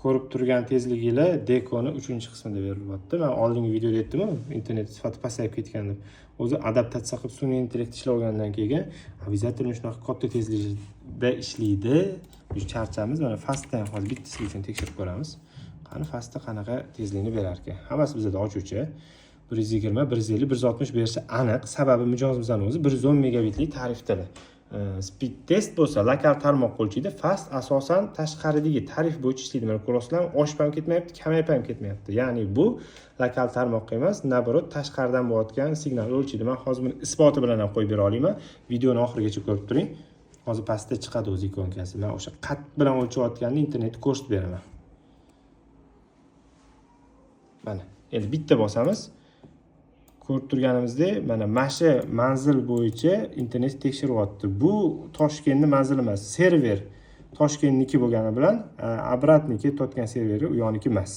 ko'rib turgan tezligilar Dekoni 3-qismida berilyapti. Men oldingi videoda aytdim-ku, internet sifati pasayib ketgan deb. O'zi adaptatsiya qilib sun'iy intellekt ishlagandan keyin obyazatilni shunaqa katta tezlikda ishlaydi. Biz charchamiz. Mana fastdan hozir bittasi uchun tekshirib ko'ramiz. Qani fastda qanaqa tezlikni berar ekan. Hammasi bizda ochuvchi. 120, 150, 160 berishi aniq. Sababi mijozimizning o'zi 110 megabitlik tarifdalar. Speed test bo'lsa lokal tarmoq o'lchaydi. Fast asosan tashqaridagi tarif bo'yicha ishlaydi. Mana ko'rasizlar, oshib ham ketmayapti, kamayib ham ketmayapti. Ya'ni bu lokal tarmoq emas, naborot tashqaridan bo'layotgan signal o'lchaydi. Men hozir buni isboti bilan ham qo'yib bera olaman. Videoni oxirigacha ko'rib turing. Hozir pastda chiqadi o'z ikonkasi. Men o'sha qat bilan o'lchayotganini internetda ko'rsatib beraman. Mana, endi bitta bosamiz. Ko'rib turganimizdek, mana mashi manzil bo'yicha internet tekshiryapti. Bu Toshkentning manzili emas, server Toshkentniki bo'lgani bilan, obratni ketayotgan serveri u yoniki emas.